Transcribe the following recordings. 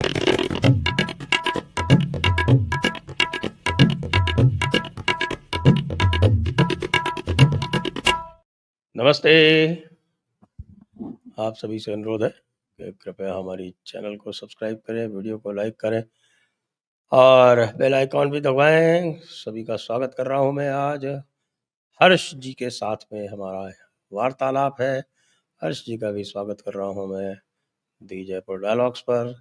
नमस्ते। आप सभी से अनुरोध है कि कृपया हमारी चैनल को सब्सक्राइब करें, वीडियो को लाइक करें और बेल आइकॉन भी दबाएं। सभी का स्वागत कर रहा हूं मैं आज। हर्ष जी के साथ में हमारा वार्तालाप है। हर्ष जी का भी स्वागत कर रहा हूं मैं दी जयपुर डायलॉग्स पर।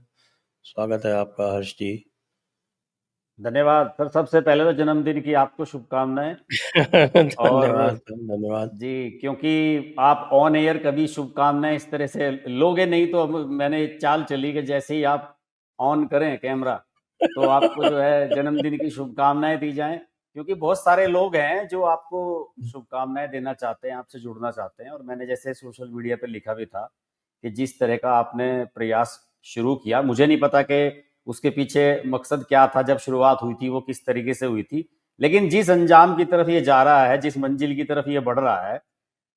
स्वागत है आपका हर्ष जी। धन्यवाद सर। सबसे पहले तो जन्मदिन की आपको शुभकामनाएं। और धन्यवाद धन्यवाद। जी, क्योंकि आप ऑन एयर कभी शुभकामनाएं इस तरह से लोगे नहीं, तो मैंने चाल चली कि जैसे ही आप ऑन करें कैमरा तो आपको जो है जन्मदिन की शुभकामनाएं दी जाएं, क्योंकि बहुत सारे लोग हैं जो आपको शुभकामनाएं देना चाहते हैं, आपसे जुड़ना चाहते हैं। और मैंने जैसे सोशल मीडिया पे लिखा भी था कि जिस तरह का आपने प्रयास शुरू किया, मुझे नहीं पता कि उसके पीछे मकसद क्या था, जब शुरुआत हुई थी वो किस तरीके से हुई थी, लेकिन जिस अंजाम की तरफ ये जा रहा है, जिस मंजिल की तरफ ये बढ़ रहा है,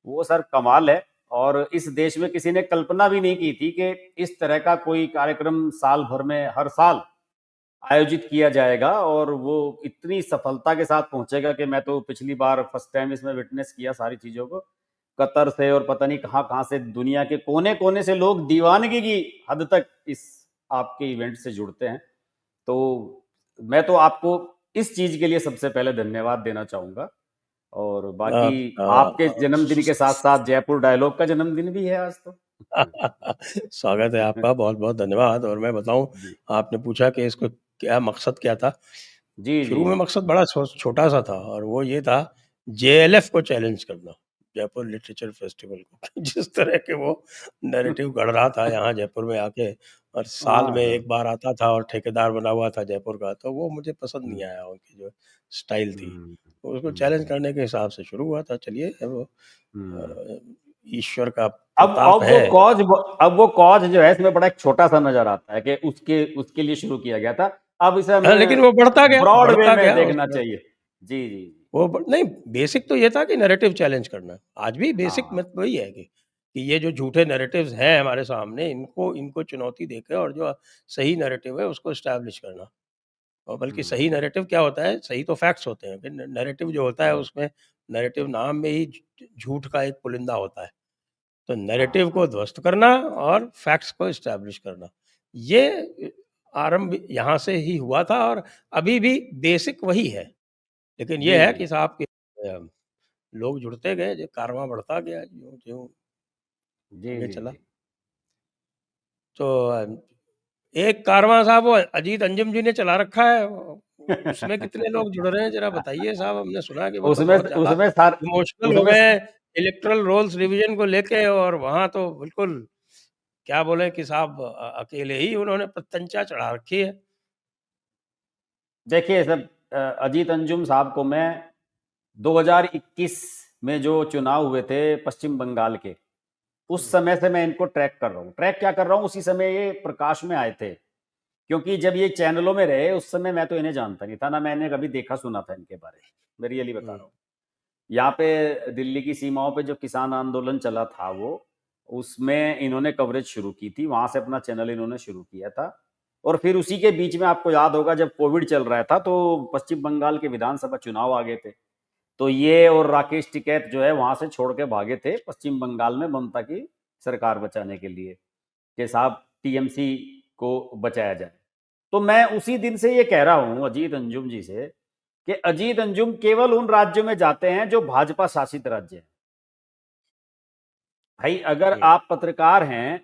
वो सर कमाल है। और इस देश में किसी ने कल्पना भी नहीं की थी कि इस तरह का कोई कार्यक्रम साल भर में हर साल आयोजित किया जाएगा और वो इतनी सफलता के साथ पहुंचेगा कि मैं तो पिछली बार फर्स्ट टाइम इसमें विटनेस किया सारी चीजों को। कतर से और पता नहीं कहाँ कहाँ से दुनिया के कोने कोने से लोग दीवानगी की हद तक इस आपके इवेंट से जुड़ते हैं। तो मैं तो आपको इस चीज के लिए सबसे पहले धन्यवाद देना चाहूंगा। और बाकी आपके जन्मदिन के साथ साथ जयपुर डायलॉग का जन्मदिन भी है आज तो। स्वागत है आपका, बहुत बहुत धन्यवाद। और मैं बताऊं, जी आपने पूछा कि इसको क्या मकसद क्या था। जी जी शुरू में मकसद बड़ा छोटा सा था और वो ये था जेएलएफ को चैलेंज करना, जयपुर लिटरेचर फेस्टिवल को। जिस तरह के वो नैरेटिव गढ़ रहा था यहाँ जयपुर में आके, और साल में हाँ एक बार आता था और ठेकेदार बना हुआ था जयपुर का, तो वो मुझे पसंद हम्म, नहीं आया। उनकी जो स्टाइल थी, हम्म, तो उसको चैलेंज हम्म, करने के हिसाब से शुरू हुआ था। चलिए, वो हम्म। ईश्वर का अब प्रताप अब वो है। कॉज अब वो कॉज जो है इसमें बड़ा एक छोटा सा नजर आता है कि उसके उसके लिए शुरू किया गया था। अब इसे हाँ, हमें लेकिन वो ब्रॉड वे बढ़ता में गया देखना उसके बाद। चाहिए। जी जी जी। नहीं, बेसिक तो ये था कि नैरेटिव चैलेंज करना। आज भी बेसिक हाँ मत वही है कि ये जो झूठे नैरेटिव्स हैं हमारे सामने, इनको इनको चुनौती देके और जो सही नैरेटिव है उसको एस्टैब्लिश करना। और बल्कि हम्म, सही नैरेटिव क्या होता है, सही तो फैक्ट्स होते हैं, फिर नैरेटिव जो होता है हम्म, उसमें नैरेटिव नाम में ही झूठ का एक पुलिंदा होता है। तो हाँ नैरेटिव को ध्वस्त करना और फैक्ट्स को एस्टैब्लिश करना, ये आरंभ यहाँ से ही हुआ था और अभी भी बेसिक वही है। लेकिन जी ये है जी कि साहब कि लोग जुड़ते गए, जो कारवां बढ़ता गया, ज्यों-ज्यों जी आगे जी चला। जी। तो एक कारवां साहब वो अजीत अंजुम जी ने चला रखा है, उसमें कितने लोग जुड़ रहे हैं ज़रा बताइए साहब? हमने सुना कि वो तो उसमें बहुत ज़्यादा उसमें सार इमोशनल हो उसमें गए हैं इलेक्टोरल रोल्स रिवीजन को लेके, और वहाँ तो बिल्कुल क्या बोले कि साहब अकेले ही उन्होंने प्रत्यंचा चढ़ा रखी है। देखिए सर, अजीत अंजुम साहब को मैं 2021 में जो चुनाव हुए थे पश्चिम बंगाल के, उस हुँ, समय से मैं इनको ट्रैक कर रहा हूँ। ट्रैक क्या कर रहा हूँ, उसी समय ये प्रकाश में आए थे। क्योंकि जब ये चैनलों में रहे उस समय मैं तो इन्हें जानता नहीं था, ना मैंने कभी देखा सुना था इनके बारे में। मैं रियली बता हुँ, रहा हूँ। यहाँ पे दिल्ली की सीमाओं पे जो किसान आंदोलन चला था वो, उसमें इन्होंने कवरेज शुरू की थी, वहां से अपना चैनल इन्होंने शुरू किया था। और फिर उसी के बीच में आपको याद होगा जब कोविड चल रहा था तो पश्चिम बंगाल के विधानसभा चुनाव आ गए थे। तो ये और राकेश टिकैत जो है वहां से छोड़ के भागे थे पश्चिम बंगाल में ममता की सरकार बचाने के लिए, कि साहब टीएमसी को बचाया जाए। तो मैं उसी दिन से ये कह रहा हूं अजीत अंजुम जी से कि अजीत अंजुम केवल उन राज्यों में जाते हैं जो भाजपा शासित राज्य हैं। भाई अगर हुँ, आप पत्रकार हैं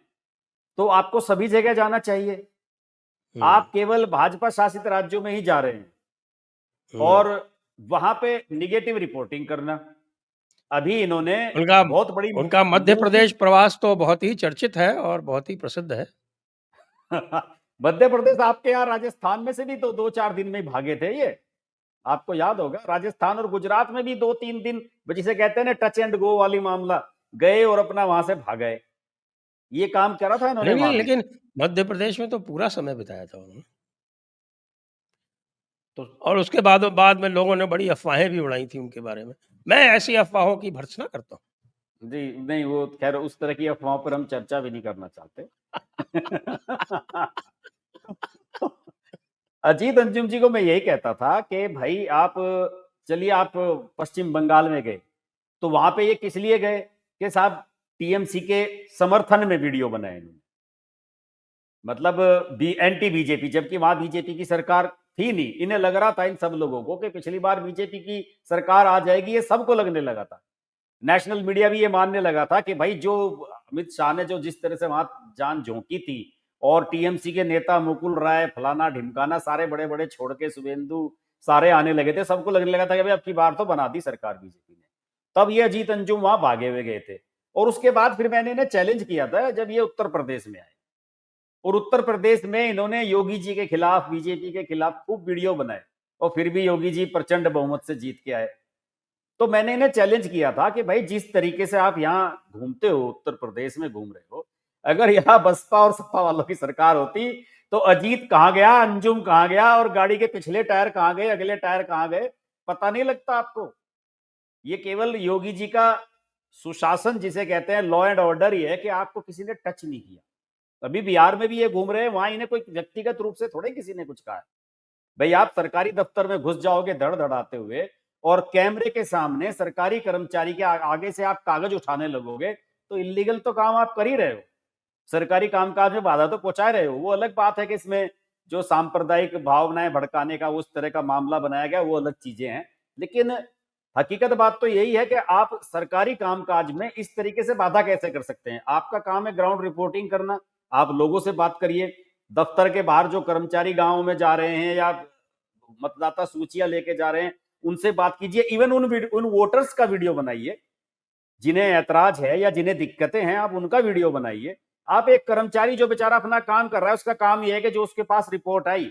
तो आपको सभी जगह जाना चाहिए। हुँ, आप केवल भाजपा शासित राज्यों में ही जा रहे हैं हुँ। और वहां पे निगेटिव रिपोर्टिंग करना। अभी इन्होंने उनका बहुत बड़ी उनका मध्य मूर्ति प्रदेश प्रवास तो बहुत ही चर्चित है और बहुत ही प्रसिद्ध है। मध्य प्रदेश आपके यहाँ राजस्थान में से भी तो 2-4 दिन में ही भागे थे ये। आपको याद होगा राजस्थान और गुजरात में भी 2-3 दिन, जिसे कहते हैं ना टच एंड गो वाली मामला, गए और अपना वहां से भाग गए। ये काम करा था इन्होंने नहीं, नहीं, वहां भी। लेकिन मध्य प्रदेश में तो पूरा समय बिताया था उन्होंने। तो और उसके बाद में लोगों ने बड़ी अफ़वाहें भी उड़ाई थी उनके बारे में। मैं ऐसी अफ़वाहों की भर्त्सना करता हूँ। जी नहीं, वो खैर उस तरह की अफवाहों पर हम चर्चा भी नहीं करना चाहते। अजीत अंजुम जी को मैं यही कहता था कि भाई आप चलिए, आप पश्चिम बंगाल में गए तो वहां पे ये किस लिए गए कि साहब टीएमसी के समर्थन में वीडियो बनाए इन्होंने, मतलब एंटी बीजेपी, जबकि वहां बीजेपी की सरकार थी नहीं। इन्हें लग रहा था इन सब लोगों को कि पिछली बार बीजेपी की सरकार आ जाएगी, ये सबको लगने लगा था। नेशनल मीडिया भी ये मानने लगा था कि भाई जो अमित शाह ने जो जिस तरह से वहां जान झोंकी थी, और टीएमसी के नेता मुकुल राय, फलाना ढिमकाना, सारे बड़े बड़े छोड़ के शुभेंदु सारे आने लगे थे, सबको लगने लगा था कि भाई अब की बार तो बना दी सरकार बीजेपी ने। तब ये अजीत अंजुम वहां भागे हुए गए थे। और उसके बाद फिर मैंने इन्हें चैलेंज किया था जब ये उत्तर प्रदेश में आए, और उत्तर प्रदेश में इन्होंने योगी जी के खिलाफ, बीजेपी के खिलाफ खूब वीडियो बनाए, और फिर भी योगी जी प्रचंड बहुमत से जीत के आए। तो मैंने इन्हें चैलेंज किया था कि भाई जिस तरीके से आप यहाँ घूमते हो, उत्तर प्रदेश में घूम रहे हो, अगर यहाँ बसपा और सपा वालों की सरकार होती तो अजीत कहाँ गया, अंजुम कहाँ गया, और गाड़ी के पिछले टायर कहाँ गए, अगले टायर कहाँ गए, पता नहीं लगता आपको। ये केवल योगी जी का सुशासन जिसे कहते हैं, लॉ एंड ऑर्डर ही है कि आपको किसी ने टच नहीं किया। अभी बिहार में भी ये घूम रहे हैं, वहां इन्हें कोई व्यक्तिगत रूप से थोड़े किसी ने कुछ कहा है। भाई आप सरकारी दफ्तर में घुस जाओगे धड़धड़ाते हुए, और कैमरे के सामने सरकारी कर्मचारी के आगे से आप कागज उठाने लगोगे, तो इलीगल तो काम आप कर ही रहे हो, सरकारी कामकाज में बाधा तो पहुंचा रहे हो। वो अलग बात है कि इसमें जो सांप्रदायिक भावनाएं भड़काने का उस तरह का मामला बनाया गया, वो अलग चीजें हैं। लेकिन हकीकत बात तो यही है कि आप सरकारी कामकाज में इस तरीके से बाधा कैसे कर सकते हैं। आपका काम है ग्राउंड रिपोर्टिंग करना, आप लोगों से बात करिए। दफ्तर के बाहर जो कर्मचारी गांव में जा रहे हैं या मतदाता सूचियां लेके जा रहे हैं, उनसे बात कीजिए। इवन उन वोटर्स का वीडियो बनाइए, जिन्हें ऐतराज है या जिन्हें दिक्कतें हैं, आप उनका वीडियो बनाइए। आप एक कर्मचारी जो बेचारा अपना काम कर रहा है, उसका काम यह है कि जो उसके पास रिपोर्ट आई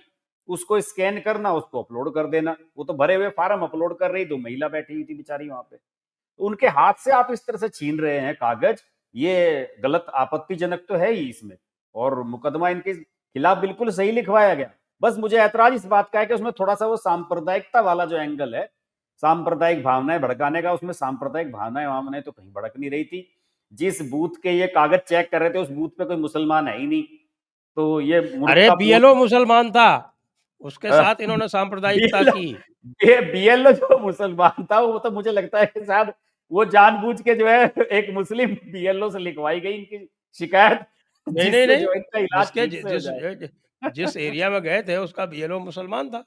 उसको स्कैन करना, उसको अपलोड कर देना। वो तो भरे हुए फार्म अपलोड कर रही, तो महिला बैठी हुई थी बेचारी वहां पे, तो उनके हाथ से आप इस तरह से छीन रहे हैं कागज, ये गलत, आपत्तिजनक तो है ही इसमें। और मुकदमा इनके खिलाफ बिल्कुल सही लिखवाया गया। बस मुझे ऐतराज इस बात का है कि उसमें थोड़ा सा वो सांप्रदायिकता वाला जो एंगल है, सांप्रदायिक भावनाएं भड़काने का, उसमें सांप्रदायिक भावनाएं वहां तो कहीं भड़क नहीं रही थी। जिस बूथ के ये कागज चेक कर रहे थे, उस बूथ पे कोई मुसलमान है ही नहीं, तो ये अरे मूर्खता बीएलओ मुसलमान था, उसके साथ इन्होंने सांप्रदायिकता बीएलओ की। बीएलओ जो मुसलमान था, वो तो मुझे लगता है कि शायद वो जानबूझ के जो है एक मुस्लिम बीएलओ से लिखवाई गई इनकी शिकायत, नहीं नहीं जिससे नहीं, जो इनका इलाज जिसके ठीक से हो जिस जाए। जिस एरिया में गए थे उसका बीएलओ मुसलमान था।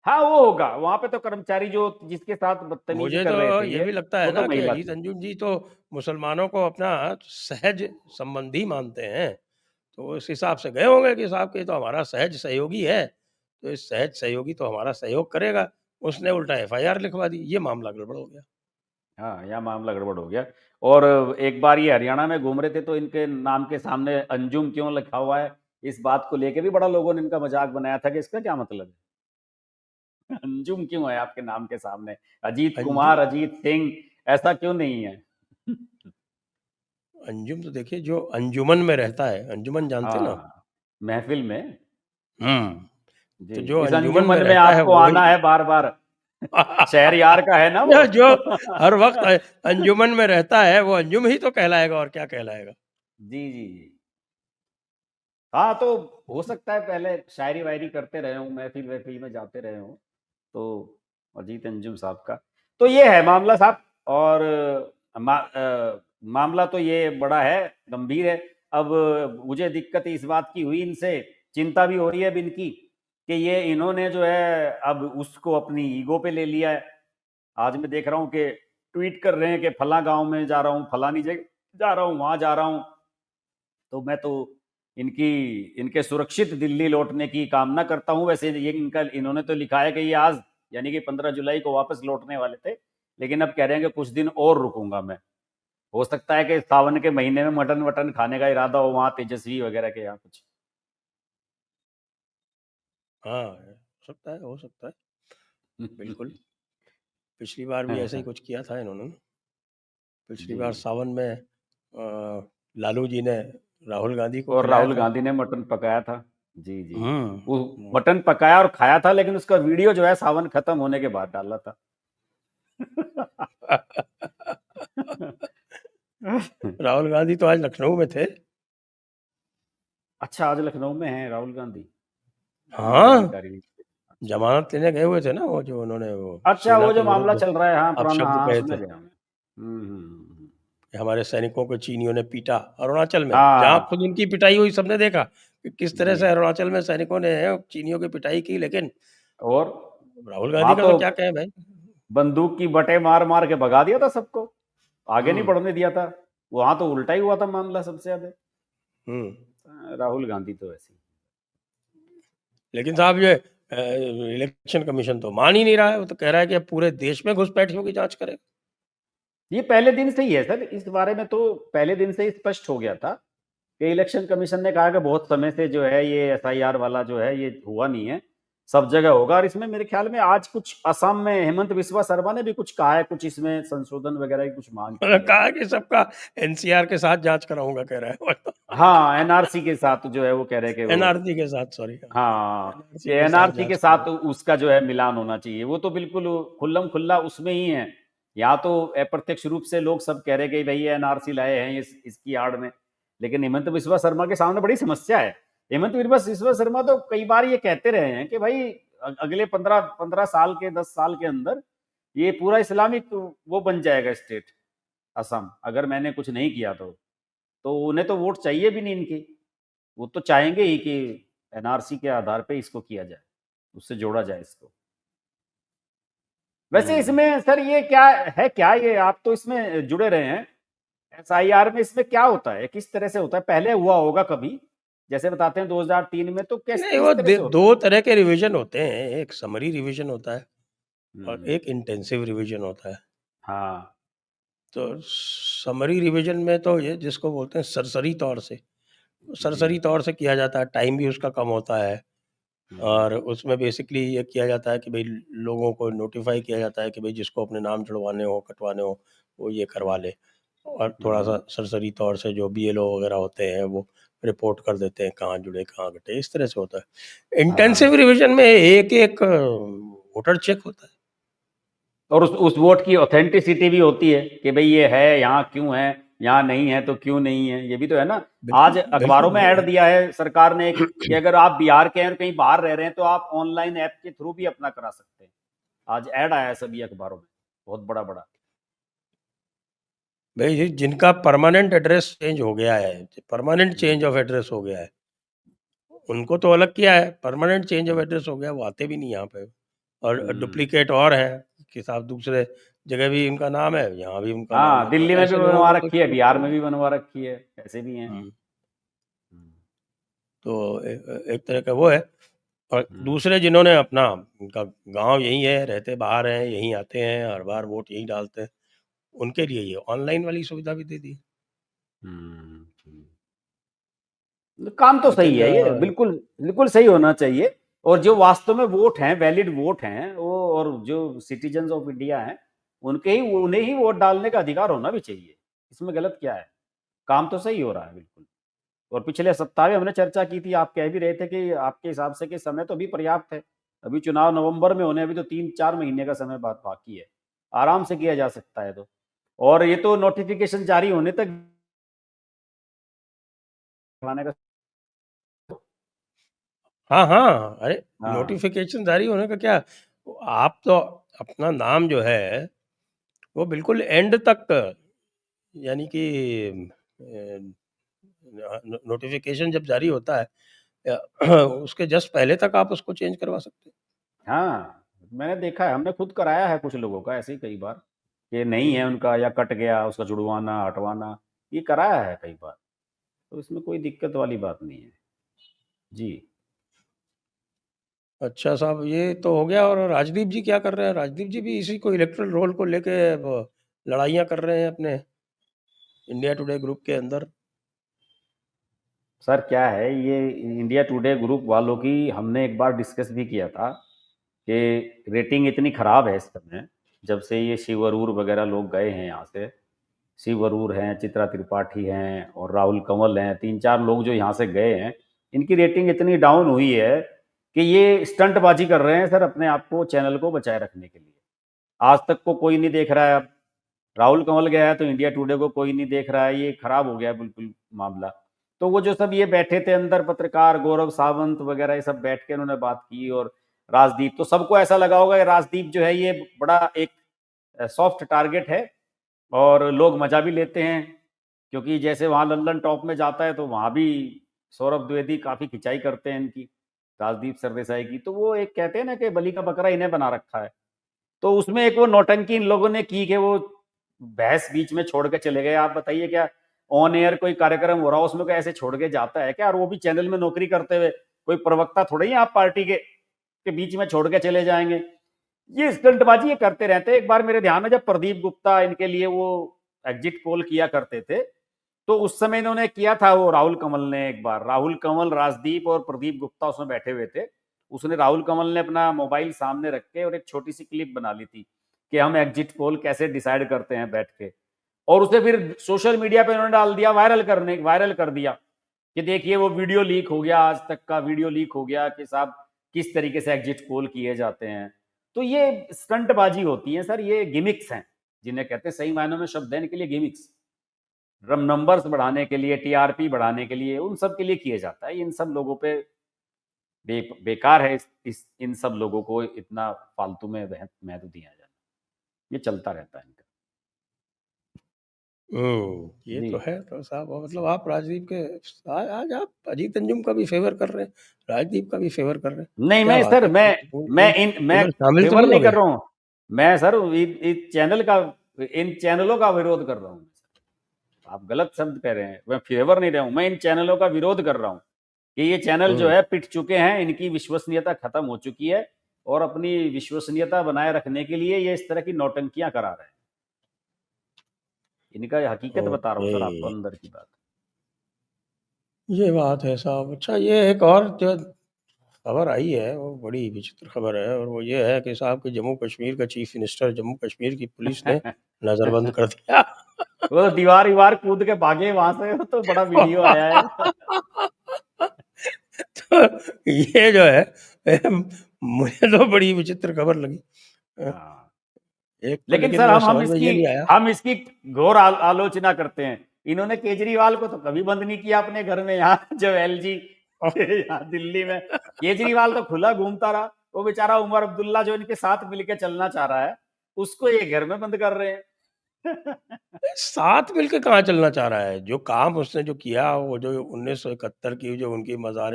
हाँ, वो होगा वहां पे तो कर्मचारी जो जिसके साथ बदतमीजी मुझे कर तो रहे थे ये भी लगता है वो तो ना कि महिला अजीत थी। अंजुम जी तो मुसलमानों को अपना सहज संबंधी मानते हैं, तो उस हिसाब से गए होंगे कि साहब के तो हमारा सहज सहयोगी है, तो इस सहज सहयोगी तो हमारा सहयोग करेगा। उसने उल्टा एफआईआर लिखवा दी, ये मामला गड़बड़ हो गया। हाँ, यहाँ मामला गड़बड़ हो गया। और एक बार ये हरियाणा में घूम रहे थे, तो इनके नाम के सामने अंजुम क्यों लिखा हुआ है, इस बात को लेके भी बड़ा लोगों ने इनका मजाक बनाया था कि इसका क्या मतलब है, अंजुम क्यों है आपके नाम के सामने, अजीत अंजुम कुमार, अजीत सिंह, ऐसा क्यों नहीं है। अंजुम तो देखिए जो अंजुमन में रहता है, अंजुमन जानते ना? हाँ, महफिल में। हुँ, जी, तो जो इस अंजुमन में अंजुमन में रहता है आपको वही। आना है बार बार। शहरयार का है ना वो। जो हर वक़्त अंजुमन में रहता है, वो अंजुम ही तो कहलाएगा और क्या कहलाएगा। जी जी जी। हाँ, तो हो सकता है पहले शायरी वायरी करते रहे हूँ, महफिल वहफिल में जाते रहे हूँ, तो अजीत अंजुम साहब का तो ये है मामला साहब। और मामला तो ये बड़ा है, गंभीर है। अब मुझे दिक्कत इस बात की हुई, इनसे चिंता भी हो रही है अब इनकी, कि ये इन्होंने जो है अब उसको अपनी ईगो पे ले लिया है। आज मैं देख रहा हूँ कि ट्वीट कर रहे हैं कि फला गांव में जा रहा हूँ, फलानी जगह जा रहा हूँ, वहां जा रहा हूँ। तो मैं तो इनकी इनके सुरक्षित दिल्ली लौटने की कामना करता हूं। वैसे ये इनका इन्होंने तो लिखा है कि ये आज यानी कि 15 जुलाई को वापस लौटने वाले थे, लेकिन अब कह रहे हैं कि कुछ दिन और रुकूंगा मैं। हो सकता है कि सावन के महीने में मटन वटन खाने का इरादा हो वहां तेजस्वी वगैरह के यहाँ कुछ। हाँ, हो सकता है, बिल्कुल। पिछली बार भी ऐसा ही कुछ किया था इन्होंने ना। पिछली जी। बार सावन में लालू जी ने राहुल गांधी को और खिलाया राहुल था। गांधी ने मटन पकाया था। जी जी। वो हुँ, मटन पकाया और खाया था, लेकिन उसका वीडियो जो है सावन खत्म होने के बाद डाला था। राहुल गांधी तो आज लखनऊ में थे। अच्छा, आज लखनऊ में है राहुल गांधी। हाँ, जानकारी नहीं थी। अच्छा, जमानत लेने गए हुए थे ना वो, जो उन्होंने वो अच्छा सेना वो के जो मामला विरुद्ध चल रहा है, हाँ, पुराना, अपशब्द हाँ, कहे समझ थे गया मैं। हुँ। कि हमारे सैनिकों को चीनियों ने पीटा अरुणाचल में, जहाँ खुद हाँ, उनकी पिटाई हुई सबने देखा कि किस तरह जी। से अरुणाचल में सैनिकों ने चीनियों की पिटाई की, लेकिन और राहुल वहाँ गांधी का तो तो क्या कहें भाई। बंदूक की बटें मार-मार के भगा दिया था सबको, आगे नहीं हुँ, बढ़ने दिया था। वहाँ तो उल्टा ही हुआ था मामला सबसे ज़्यादा। हुँ। राहुल गांधी तो ऐसे ही। लेकिन साहब ये इलेक्शन कमीशन तो मान ही नहीं रहा है, वो तो कह रहा है कि अब पूरे देश में घुसपैठियों की जाँच करें। ये पहले दिन से ही है सर, इस बारे में तो पहले दिन से ही स्पष्ट हो गया था कि इलेक्शन कमीशन ने कहा कि बहुत समय से जो है ये एसआईआर वाला जो है ये हुआ नहीं है, सब जगह होगा। और इसमें मेरे ख्याल में आज कुछ असम में हेमंत बिस्वा शर्मा ने भी कुछ कहा है, कुछ इसमें संशोधन वगैरह की कुछ मांग उन्होंने की है। कहा कि सबका एनसीआर के साथ जाँच कराऊँगा, कह रहा है वो। हाँ, एनआरसी के साथ जो है वो कह रहे हैं कि वो, एनआरसी के साथ, सॉरी, हाँ, कि एनआरसी के साथ एनआरसी के जाँच साथ कराऊँगा। उसका जो है मिलान होना चाहिए। वो तो बिल्कुल खुल्लम-खुल्ला उसमें ही है। यहाँ तो अप्रत्यक्ष रूप से लोग सब कह रहे हैं कि भई ये एनआरसी लाए हैं इसकी आड़ में। लेकिन हिमंत बिस्वा शर्मा के सामने बड़ी समस्या है। हिमंत बिस्वा शर्मा तो कई बार ये कहते रहे हैं कि भाई अगले 15 साल के 10 साल के अंदर ये पूरा इस्लामिक वो बन जाएगा स्टेट, असम, अगर मैंने कुछ नहीं किया तो। तो उन्हें तो वोट चाहिए भी नहीं इनकी। वो तो चाहेंगे ही कि एनआरसी के आधार पे इसको किया जाए, उससे जोड़ा जाए इसको। वैसे हुँ। इसमें सर ये क्या है, क्या ये, आप तो इसमें जुड़े रहे हैं, एसआईआर में इसमें क्या होता है? किस तरह से होता है? पहले हुआ होगा कभी? जैसे बताते हैं 2003 में, तो कैस नहीं, वो किस तरह से होता 2 है? तरह के रिवीजन होते हैं, एक समरी रिवीजन होता है और हुँ, एक इंटेंसिव रिवीजन होता है। हाँ। तो समरी रिवीजन में तो ये जिसको बोलते हैं सरसरी तौर से, जी। सरसरी तौर से किया जाता है, टाइम भी उसका कम होता है हुँ, और उसमें बेसिकली ये किया जाता है कि भई लोगों को नोटिफ़ाई किया जाता है कि भई जिसको अपने नाम जुड़वाने हो, कटवाने हो, वो ये करवा हुँ, ले। और थोड़ा-सा हुँ, सरसरी तौर से जो बीएलओ वगैरह होते हैं, वो रिपोर्ट कर देते हैं, कहाँ जुड़े, कहाँ कटे, इस तरह से होता है। इंटेंसिव हाँ। रिविज़न में एक-एक वोटर चेक होता है। और उस वोट की ऑथेंटिसिटी भी होती है कि भई ये है, यहाँ क्यों है, यहाँ नहीं है तो क्यों नहीं है, ये भी तो है ना। बिल्कुल, आज अखबारों बिल्कुल में वो ऐड है। दिया है सरकार ने कि अगर आप बिहार के हैं और कहीं बाहर रह रहे हैं तो आप ऑनलाइन ऐप के थ्रू भी अपना करा सकते हैं। आज ऐड आया है सभी अखबारों में, बहुत बड़ा-बड़ा। भई जिनका परमानेंट एड्रेस चेंज हो गया है, permanent hmm, change of address हो गया है, उनको तो अलग किया है, permanent change of hmm, address हो गया, वो आते भी नहीं यहाँ पे। और हुँ। डुप्लिकेट और हैं कि साहब दूसरे जगह भी उनका नाम है, यहाँ भी उनका नाम हाँ, है, तो दिल्ली में भी ऐसे लोगों बनवा को तो रखी है, छूट बिहार नहीं में है। भी बनवा रखी है, ऐसे भी हैं। हुँ, हुँ, तो एक तरह का वो है। और हुँ, दूसरे जिन्होंने अपना उनका गाँव यहीं है, रहते बाहर हैं, यहीं आते हैं, हर बार वोट यहीं डालते हैं, उनके लिए ये ऑनलाइन वाली सुविधा भी दे दी है। हुँ, हुँ। काम तो सही लेकिन है ये, बिल्कुल, बिल्कुल सही होना चाहिए। और जो वास्तव में वोट हैं, वैलिड वोट हैं, वो और जो सिटीज़न्स ऑफ इंडिया हैं, उन्हें ही वोट डालने का अधिकार होना भी चाहिए। इसमें गलत क्या है? काम तो सही हो रहा है बिल्कुल। और पिछले सप्ताह में हमने चर्चा की थी, आप कह भी रहे थे कि आपके हिसाब से कि समय तो अभी पर्याप्त है। अभी चुनाव नवंबर में होने हैं, अभी तो 3-4 महीने का समय बाद बाकी है। आराम से किया जा सकता है तो। और ये तो नोटिफ़िकेशन जारी होने तक बढ़ाने का। हाँ, हाँ, अरे हाँ, नोटिफ़िकेशन जारी होने का क्या, आप तो अपना नाम जो है, वो बिल्कुल एंड तक, यानी कि नोटिफ़िकेशन जब जारी होता है या उसके जस्ट पहले तक आप उसको चेंज करवा सकते हैं। हाँ, मैंने देखा है, हमने खुद कराया है कुछ लोगों का ऐसे ही कई बार, कि नहीं है हुँ। उनका या कट गया, उसका जुड़वाना, हटवाना, ये कराया है कई बार। तो इसमें कोई दिक्कत वाली बात नहीं है। जी। अच्छा साहब, ये तो हो गया। और राजदीप जी क्या कर रहे हैं? राजदीप जी भी इसी को इलेक्टोरल रोल को लेके ब लड़ाइयाँ कर रहे हैं अपने इंडिया टुडे ग्रुप के अंदर। सर क्या है ये, इंडिया टुडे ग्रुप वालों की हमने एक बार डिस्कस भी किया था कि रेटिंग इतनी खराब है इस समय, जब से ये शिव अरूर वगैरह लोग गए हैं यहाँ से। शिव अरूर हैं, चित्रा त्रिपाठी हैं और राहुल कंवल हैं, 3-4 लोग जो यहाँ से गए हैं, इनकी रेटिंग इतनी डाउन हुई है कि ये स्टंटबाजी कर रहे हैं सर, अपने आप को, चैनल को बचाए रखने के लिए। आज तक को कोई नहीं देख रहा है अब। राहुल कंवल गया है तो इंडिया टुडे को कोई नहीं देख रहा है, ये खराब हो गया बिल्कुल मामला। तो वो जो सब ये बैठे थे अंदर पत्रकार गौरव सावंत वगैरह, ये सब बैठ के उन्होंने बात की, और राजदीप, तो सबको ऐसा लगा होगा कि राजदीप जो है ये बड़ा एक सॉफ्ट टारगेट है और लोग मजा भी लेते हैं, क्योंकि जैसे वहां लंदन टॉप में जाता है तो वहां भी सौरभ द्विवेदी काफी खिंचाई करते हैं इनकी, राजदीप सरदेसाई की। तो वो एक कहते हैं ना कि बलि का बकरा इन्हें बना रखा है। तो उसमें एक वो नौटंकी इन लोगों ने की कि वो बहस बीच में छोड़ के चले गए। आप बताइए, क्या ऑन एयर कोई कार्यक्रम हो रहा हो उसमें कोई ऐसे छोड़ के जाता है क्या? और वो भी चैनल में नौकरी करते हुए, कोई प्रवक्ता थोड़ी है आप पार्टी के बीच में छोड़ के चले जाएंगे। ये स्टंटबाजी ये करते रहते हैं। एक बार मेरे ध्यान में जब प्रदीप गुप्ता इनके लिए वो एग्जिट पोल किया करते थे, तो उस समय इन्होंने किया था, वो राहुल कमल ने, एक बार राहुल कमल, राजदीप और प्रदीप गुप्ता उसमें बैठे हुए थे। उसने, राहुल कमल ने अपना मोबाइल सामने रख के और एक छोटी सी क्लिप बना ली थी कि हम एग्जिट पोल कैसे डिसाइड करते हैं बैठ के, और उसे फिर सोशल मीडिया पे उन्होंने डाल दिया, वायरल कर दिया कि देखिए वो वीडियो लीक हो गया, आज तक का वीडियो लीक हो गया कि साहब किस तरीके से एग्जिट पोल किए जाते हैं। तो ये स्टंटबाजी होती है सर, ये गिमिक्स हैं, जिन्हें कहते हैं, सही मायनों में शब्द है इनके लिए गिमिक्स। नंबर्स बढ़ाने के लिए, टीआरपी बढ़ाने के लिए, उन सब के लिए किए जाता है। इन सब लोगों पे बेकार है इन सब लोगों को इतना फालतू में महत्व दिया जाना। ये चलता रहता है इनका। ये जी। तो है तो साहब, मतलब आप राजदीप के आज आप अजीत अंजुम का भी फेवर कर रहे हैं, राजदीप का भी फेवर कर रहे हैं, नहीं, क्या मैं बात सर, है? मैं इधर शामिल तो फेवर नहीं नहीं हो कर गए? रहा हूँ। मैं सर इन चैनलों का विरोध कर रहा हूँ। आप गलत शब्द कह रहे हैं, मैं फेवर नहीं रहा हूँ, मैं इन चैनलों का विरोध कर रहा हूँ कि ये चैनल जो हम्म है पिट चुके हैं, इनकी विश्वसनीयता खत्म हो चुकी है, और अपनी विश्वसनीयता बनाए रखने के लिए ये इस तरह की नौटंकियां करा रहे हैं। इनका हकीकत बता रहा हूँ ओके, सर आपको, अंदर की बात। ये बात है साहब। अच्छा, ये एक और जो खबर आई है वो बड़ी विचित्र खबर है, और वो ये है कि साहब कि जम्मू कश्मीर का चीफ मिनिस्टर जम्मू कश्मीर की पुलिस ने नजरबंद कर दिया। वो तो दीवार दीवार कूद के भागे वहां से, वो तो बड़ा वीडियो आया है। तो ये जो है मुझे तो बड़ी विचित्र खबर लगी। हाँ। एक तो लेकिन लेकिन सर वो हम समझ में इसकी ये नहीं आया। हम इसकी घोर आलोचना करते हैं। इन्होंने केजरीवाल को तो कभी बंद नहीं किया अपने घर में, यहाँ जो एलजी यहाँ दिल्ली में, केजरीवाल तो खुला घूमता रहा। वो बेचारा उमर अब्दुल्ला जो इनके साथ मिलके चलना चाह रहा है, उसको ये घर में बंद कर रहे हैं। साथ मिलके कहाँ चलना चाह रहा है? जो काम उसने जो किया, वो जो 1971 की जो उनकी मज़ार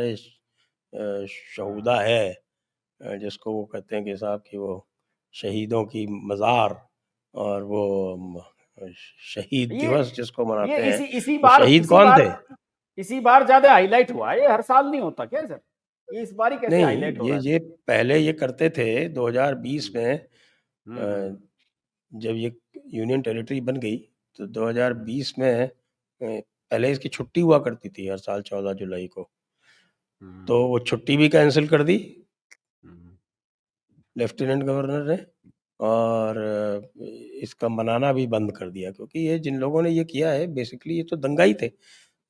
शहूदा हाँ। है, जिसको वो कहते हैं कि साहब कि वो शहीदों की मज़ार, और वो शहीद ये दिवस जिसको ये मनाते हैं, इसी इसी वो बार शहीद इसी कौन बार थे? इसी बार ज्यादा हाईलाइट हुआ है। ये हर साल नहीं होता क्या सर? ये इस बार ही कैसे नहीं, हाईलाइट हो रहा है ये सर? पहले ये करते थे 2020 हम्म। में, हम्म। जब ये यूनियन टेरिटरी बन गई, तो हम्म। 2020 में पहले इसकी छुट्टी हुआ करती थी हर साल 14 जुलाई को, तो हम्म। वो छुट्टी भी कैंसिल कर दी हम्म। लेफ्टिनेंट गवर्नर ने, और इसका मनाना भी बंद कर दिया, क्योंकि ये जिन लोगों ने ये किया है बेसिकली ये तो दंगाई थे।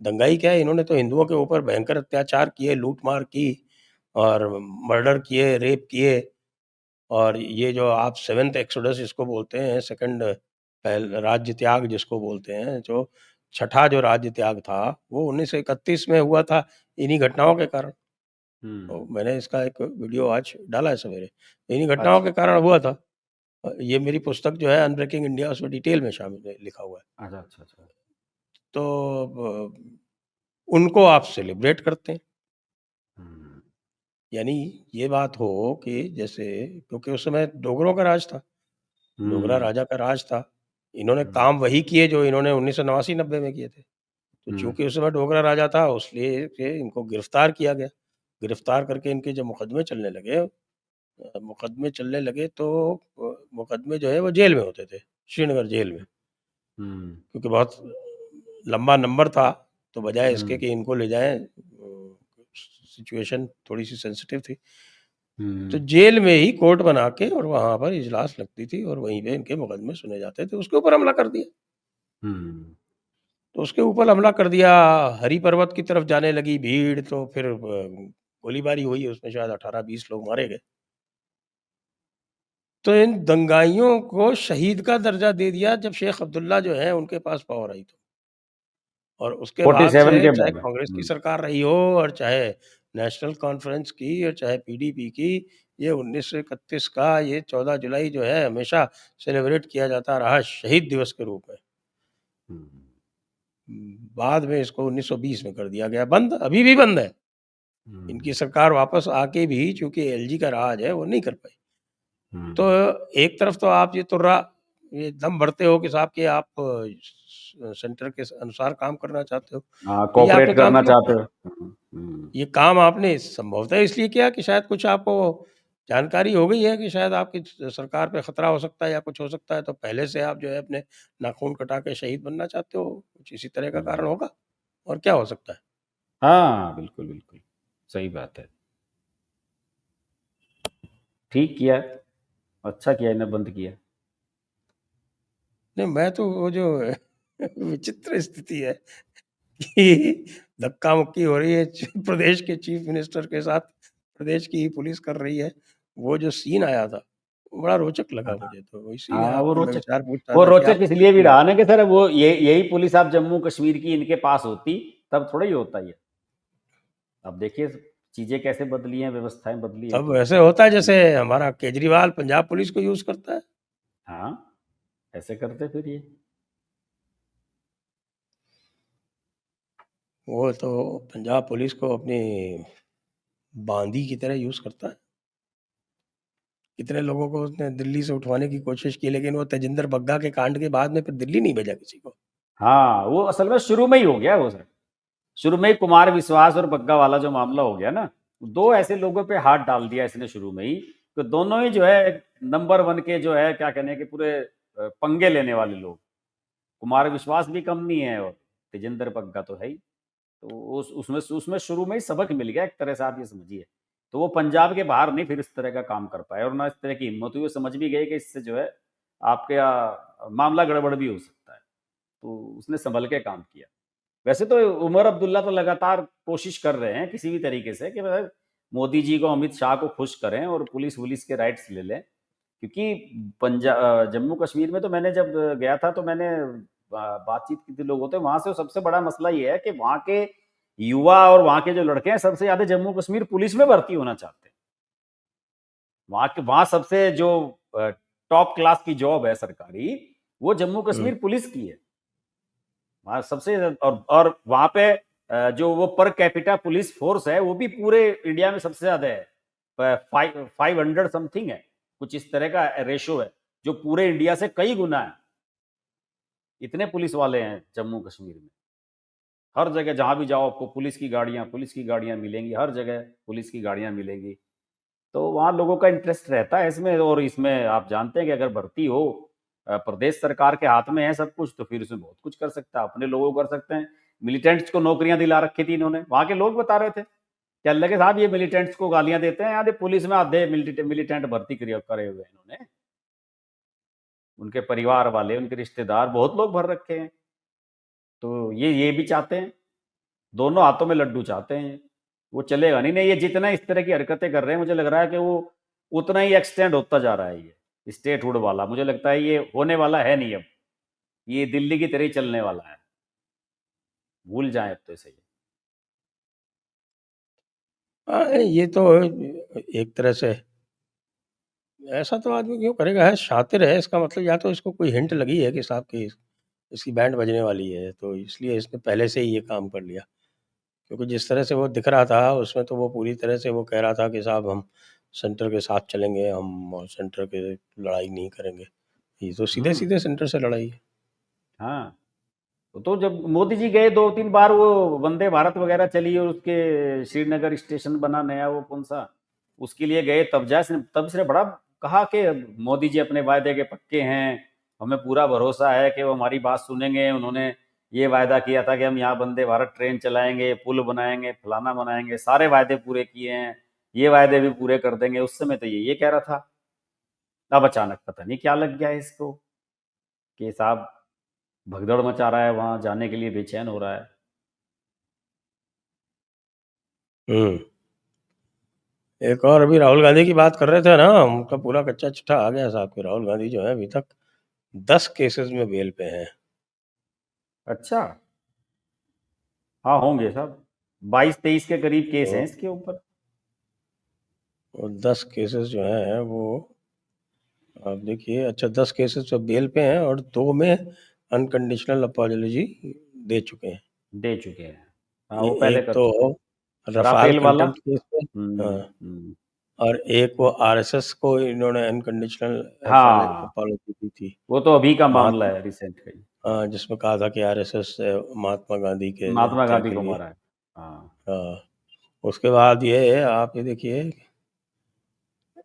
दंगाई क्या है, इन्होंने तो हिंदुओं के ऊपर भयंकर अत्याचार किए, लूट-मार की और मर्डर किए, रेप किए। और ये जो आप सेवेंथ एक्सोडस इसको बोलते हैं, सेकंड पहल राज्य त्याग जिसको बोलते हैं, जो छठा जो राज्य त्याग था, वो 1931 में हुआ था इन्हीं घटनाओं के कारण। तो हम्म। मैंने इसका एक वीडियो आज डाला है सवेरे, इन्हीं घटनाओं अच्छा। के कारण हुआ था। ये मेरी पुस्तक जो है अनब्रेकिंग इंडिया, उसमें डिटेल में शामिल है, लिखा हुआ है। अच्छा। अच्छा। अच्छा। तो उनको आप सेलिब्रेट करते हैं। हम्म। यानी ये बात हो कि जैसे, क्योंकि उस समय डोगरों का राज था, डोगरा हम्म। राजा का राज था। इन्होंने हम्म। काम वही किए जो इन्होंने 1989-90 में किए थे। तो हम्म। चूँकि उस समय डोगरा राजा था, इसलिए कि इनको गिरफ्तार किया गया। गिरफ्तार करके इनके जब मुकदमे चलने लगे तो मुकदमे जो है वो जेल में होते थे, श्रीनगर जेल में। हम्म। क्योंकि बहुत लंबा नंबर था, तो बजाय इसके हम्म। कि इनको ले जाएँ, सिचुएशन थोड़ी-सी सेंसिटिव थी। तो हम्म। जेल में ही कोर्ट बना के और वहाँ पर इजलास लगती थी और वहीं पे इनके मुकदमे सुने जाते थे। उसके ऊपर हमला कर दिया। हम्म। तो उसके ऊपर हमला कर दिया, हरी पर्वत की तरफ जाने लगी भीड़, तो फिर गोलीबारी हुई, उसमें शायद 18-20 लोग मारे गए। तो इन दंगाइयों को शहीद का दर्जा दे दिया जब शेख अब्दुल्ला जो है उनके पास पावर आई तो। और उसके बाद 47 से के चाहे बाद। कांग्रेस की सरकार रही हो और चाहे नेशनल कॉन्फ्रेंस की और चाहे पीडीपी की, ये 1931 का ये 14 जुलाई जो है हमेशा सेलिब्रेट किया जाता रहा शहीद दिवस के रूप में। हुँ, बाद में इसको 1920 में कर दिया गया बंद, अभी भी बंद है। इनकी हुँ, सरकार वापस आके भी चूँकि एलजी का राज है, वो नहीं कर पाई। तो हुँ। एक तरफ तो आप ये तुर्रा ये दम भरते हो कि साहब कि आप सेंटर के अनुसार काम करना चाहते हो, हाँ, तो ये आपने कोऑपरेट काम करना क्यों चाहते किया? हो। हुँ, ये काम आपने संभवतः इसलिए किया कि शायद कुछ आपको जानकारी हो गई है कि शायद आपकी सरकार पे खतरा हो सकता है या कुछ हो सकता है, तो पहले से आप जो है अपने नाखून कटा के शहीद बनना चाहते हो, कुछ इसी तरह का कारण हुँ। होगा और क्या हो सकता है? हाँ, बिल्कुल, बिल्कुल। सही बात है। ठीक किया, अच्छा किया इन्हें बंद किया। नहीं, मैं तो वो जो विचित्र स्थिति है कि धक्का-मुक्की हो रही है प्रदेश के चीफ मिनिस्टर के साथ, प्रदेश की ही पुलिस कर रही है। वो जो सीन आया था, वो बड़ा रोचक लगा हाँ, मुझे तो, इसीलिए हाँ, आपसे मैं विचार पूछ रहा वो था कि रोचक आपको इसलिए भी कैसा लगा? रहा ना कि सर वो यही पुलिस आप जम्मू-कश्मीर की इनके पास होती, तब थोड़ा ही होता ये। अब देखिए चीज़ें कैसे बदली हैं, व्यवस्थाएँ बदली हैं, तब तो ऐसे होता है जैसे हमारा केजरीवाल पंजाब पुलिस को यूज़ करता है। हाँ, ऐसे करते फिर ये। वो तो पंजाब पुलिस को अपनी बांदी की तरह यूज़ करता है। कितने लोगों को उसने दिल्ली से उठवाने की कोशिश की, लेकिन वो तेजिंदर बग्गा के कांड के बाद में फिर दिल्ली नहीं भेजा किसी को। हाँ, वो असल में शुरू में ही हो गया वो सर। शुरू में ही कुमार विश्वास और बग्गा वाला जो मामला हो गया ना, 2 ऐसे लोगों पे हाथ डाल दिया इसने शुरू में ही, तो दोनों ही जो है नंबर 1 के जो है क्या कहने के पूरे पंगे लेने वाले लोग। कुमार विश्वास भी कम नहीं है और तेजिंदर बग्गा तो है ही। तो उसमें उसमें शुरू में ही सबक मिल गया एक तरह से आप ये समझिए। तो वो पंजाब के बाहर नहीं फिर इस तरह का काम कर पाए और ना इस तरह की हिम्मत हुई, वो समझ भी गए कि इससे जो है आपके मामला गड़बड़ भी हो सकता है। तो उसने सँभल के काम किया। वैसे तो उमर अब्दुल्ला तो लगातार कोशिश कर रहे हैं किसी भी तरीके से कि मतलब मोदी जी को, अमित शाह को खुश करें और पुलिस-वुलिस के राइट्स ले लें। क्योंकि जम्मू कश्मीर में तो मैंने जब गया था तो मैंने बातचीत की थी लोगों से, वहाँ से सबसे बड़ा मसला ये है कि वहाँ के युवा और वहाँ के जो लड़के हैं सबसे ज़्यादा जम्मू कश्मीर पुलिस में भर्ती होना चाहते हैं। वहाँ सबसे जो टॉप क्लास की जॉब है सरकारी, वो जम्मू हुँ। कश्मीर पुलिस की है। वहाँ सबसे और वहाँ पे जो वो पर कैपिटा पुलिस फोर्स है, वो भी पूरे इंडिया में सबसे ज़्यादा है। 500 समथिंग है, कुछ इस तरह का रेशो है, जो पूरे इंडिया से कई गुना है। इतने पुलिस वाले हैं जम्मू कश्मीर में। हर जगह जहाँ भी जाओ आपको पुलिस की गाड़ियाँ मिलेंगी, हर जगह पुलिस की गाड़ियाँ मिलेंगी। तो वहाँ लोगों का इंटरेस्ट रहता है इसमें और इसमें आप जानते हैं कि अगर भर्ती हो प्रदेश सरकार के हाथ में है सब कुछ तो फिर उसमें बहुत कुछ कर सकता है, अपने लोगों को कर सकते हैं। मिलिटेंट्स को नौकरियां दिला रखी थी इन्होंने, वहाँ के लोग बता रहे थे कि अल्लाह के साहब ये मिलिटेंट्स को गालियां देते हैं, आधे पुलिस में आधे मिलिटेंट भर्ती करे हुए हैं इन्होंने। उनके परिवार वाले, उनके रिश्तेदार बहुत लोग भर रखे हैं। तो ये भी चाहते हैं, दोनों हाथों में लड्डू चाहते हैं। वो चलेगा नहीं, नहीं ये जितना इस तरह की हरकतें कर रहे हैं मुझे लग रहा है कि वो उतना ही एक्सटेंड होता जा रहा है ये स्टेटहुड वाला। मुझे लगता है ये होने वाला है नहीं अब, ये दिल्ली की तरह ही चलने वाला है। भूल जाएं अब तो इसे ये। हाँ, ये तो एक तरह से ऐसा तो आदमी क्यों करेगा? है शातिर है, इसका मतलब या तो इसको कोई हिंट लगी है कि साहब कि इसकी बैंड बजने वाली है, तो इसलिए इसने पहले से ही ये काम कर लिया। क्योंकि जिस तरह से वो दिख रहा था, उसमें तो वो पूरी तरह से वो कह रहा था कि साहब हम सेंटर के साथ चलेंगे, हम और सेंटर के लड़ाई नहीं करेंगे। ये तो हम्म। सीधे-सीधे सेंटर से लड़ाई है। हाँ, तो जब मोदी जी गए 2-3 बार वो वंदे भारत वगैरह चली और उसके श्रीनगर स्टेशन बना नया वो कौन सा, उसके लिए गए तब से बड़ा कहा कि मोदी जी अपने वायदे के पक्के हैं, हमें पूरा भरोसा है कि वो हमारी बात सुनेंगे। उन्होंने ये वायदा किया था कि हम यहाँ वंदे भारत ट्रेन चलाएंगे, पुल बनाएंगे, फलाना बनाएंगे, सारे वायदे पूरे किए हैं, ये वायदे भी पूरे कर देंगे। उस समय तो ये कह रहा था, अब अचानक पता नहीं क्या लग गया है इसको कि साहब भगदड़ मचा रहा है, वहाँ जाने के लिए बेचैन हो रहा है। हुँ। एक और अभी राहुल गांधी की बात कर रहे थे ना, उनका पूरा कच्चा-चिट्ठा आ गया साहब कि राहुल गांधी जो है अभी तक 10 केसेज़ में बेल पे हैं। अच्छा, हाँ होंगे साहब, 22-23 के करीब केस तो हैं इसके ऊपर। और 10 केसेस जो हैं वो आप देखिए, अच्छा 10 केसेस तो बेल पे हैं और 2 में अनकंडीशनल अपॉलॉजी दे चुके हैं। दे चुके हैं। हाँ, ये वो पहले एक कर तो चुके हैं। रफाल राफेल वाला। कंटेम्प्ट केस है, हाँ, हुँ। और एक वो आरएसएस को इन्होंने अनकंडीशनल हाँ, अपॉलॉजी दी थी। वो तो अभी का मामला महात्मा है रिसेंट का ही। जिसमें कहा था कि आरएसएस महात्मा गांधी के महात्मा हत्या गांधी के को लिए। मारा है। हाँ। हाँ, उसके बाद ये आप ये देखिए,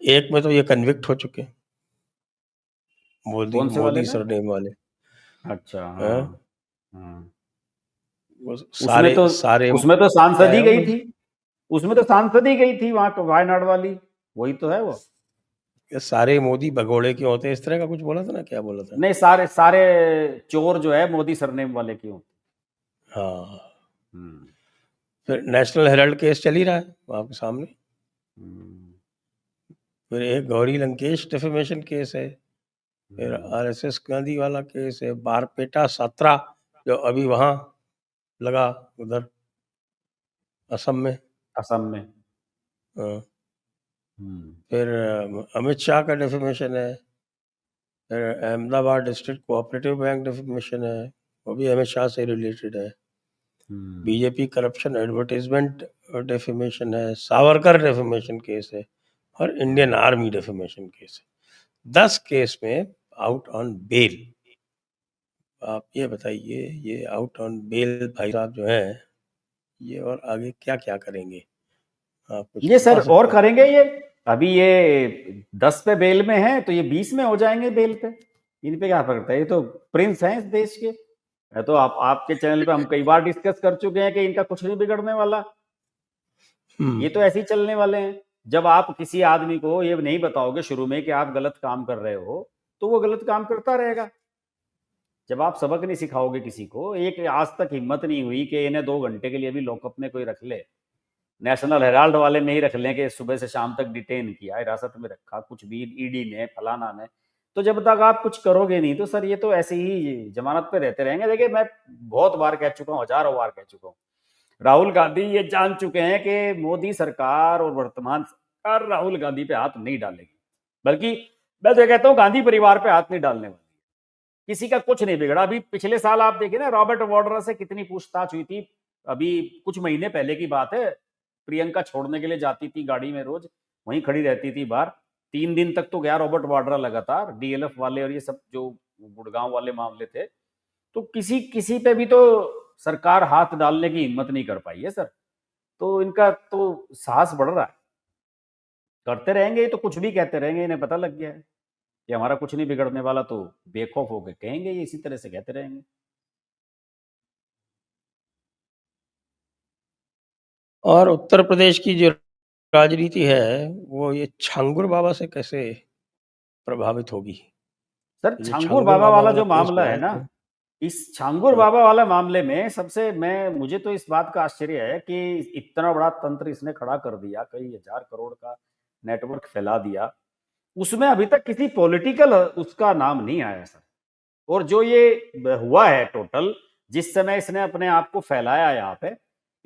एक में तो ये कन्विक्ट हो चुके हैं, कौन से वाले मोदी में? सरनेम वाले। अच्छा, हाँ, हाँ। हाँ। वो उसमें सारे तो सारे उसमें तो क्या सांसद ही है गई वो, थी। उसमें तो सांसद ही गई थी वहाँ वायनाड वाली। वही तो है वो। ये सारे मोदी भगोड़े क्यों होते हैं, इस तरह का कुछ बोला था ना, क्या बोला था? नहीं, सारे सारे चोर जो है मोदी सरनेम वाले क्यों? हाँ, हुँ। फिर नेशनल हेराल्ड केस चल ही रहा है आपके सामने। हुँ। फिर एक गौरी लंकेश डिफेमेशन केस है, फिर हुँ। आरएसएस गांधी वाला केस है, बारपेटा सात्रा जो अभी वहाँ लगा उधर असम में। असम में। हाँ, हुँ। फिर अमित शाह का डिफेमेशन है, फिर Ahmedabad district cooperative bank defamation है, वो भी अमित शाह से रिलेटेड है। हुँ। बीजेपी करप्शन एडवर्टाइजमेंट डिफेमेशन है, सावरकर डिफेमेशन केस है, और इंडियन हुँ। आर्मी डिफेमेशन केस है। 10 केस में आउट ऑन बेल। आप ये बताइए, ये आउट ऑन बेल भाई साहब जो हैं, ये और आगे क्या-क्या करेंगे? आप कुछ ये बता सर और सकते हैं? करेंगे ये। अभी ये 10 पे बेल में है तो ये 20 में हो जाएंगे बेल पे। इन पे क्या फर्क पड़ता है, ये तो प्रिंस हैं इस देश के। है तो आप आपके चैनल पे हम कई बार डिस्कस कर चुके हैं कि इनका कुछ नहीं बिगड़ने वाला। हुँ, ये तो ऐसे ही चलने वाले हैं। जब आप किसी आदमी को ये नहीं बताओगे शुरू में कि आप गलत काम कर रहे हो, तो वो गलत काम करता रहेगा। जब आप सबक नहीं सिखाओगे किसी को, एक आज तक हिम्मत नहीं हुई कि इन्हें 2 घंटे के लिए भी लॉकअप में कोई रख ले। नेशनल हेराल्ड वाले में ही रख लें कि सुबह से शाम तक डिटेन किया, हिरासत में रखा, कुछ भी ईडी ने, फलाना ने। तो जब तक आप कुछ करोगे नहीं, तो सर ये तो ऐसे ही ज़मानत पे रहते रहेंगे। देखिए, मैं बहुत बार कह चुका हूँ, हज़ारों बार कह चुका हूँ। राहुल गांधी ये जान चुके हैं कि मोदी सरकार और वर्तमान सरकार राहुल गांधी पे हाथ नहीं डालेगी। बल्कि मैं तो कहता हूँ गांधी परिवार पे हाथ नहीं डालने वाली। किसी का कुछ नहीं बिगड़ा। अभी पिछले साल आप देखिए ना, रॉबर्ट वाड्रा से कितनी पूछताछ हुई थी। अभी कुछ महीने पहले की बात है। प्रियंका छोड़ने के लिए जाती थी गाड़ी में रोज, वहीं खड़ी रहती थी बाहर। 3 दिन तक तो गया रॉबर्ट वाड्रा लगातार, डीएलएफ वाले और ये सब जो गुड़गांव वाले मामले थे। तो किसी किसी पे भी तो सरकार हाथ डालने की हिम्मत नहीं कर पाई है सर। तो इनका तो साहस बढ़ रहा है। करते रहेंगे, ये तो कुछ भी कहते रहेंगे, इन्हें पता लग गया है कि हमारा कुछ नहीं बिगड़ने वाला, तो बेखौफ होकर कहेंगे, ये इसी तरह से कहते रहेंगे। और उत्तर प्रदेश की जो राजनीति है, वो ये छांगुर बाबा से कैसे प्रभावित होगी? सर ये जो छांगुर छांगुर बाबा बाबा वाला वाला जो केस मामला हुआ है है ना, तो इस छांगुर हाँ, बाबा वाला मामले में सबसे मैं मुझे तो इस बात का आश्चर्य है कि इतना बड़ा तंत्र इसने खड़ा कर दिया, कई हजार करोड़ का नेटवर्क फैला दिया। उसमें अभी तक किसी पॉलिटिकल उसका नाम नहीं आया सर। और जो ये हुआ है टोटल, जिस समय इसने अपने आप को फैलाया यहाँ पे,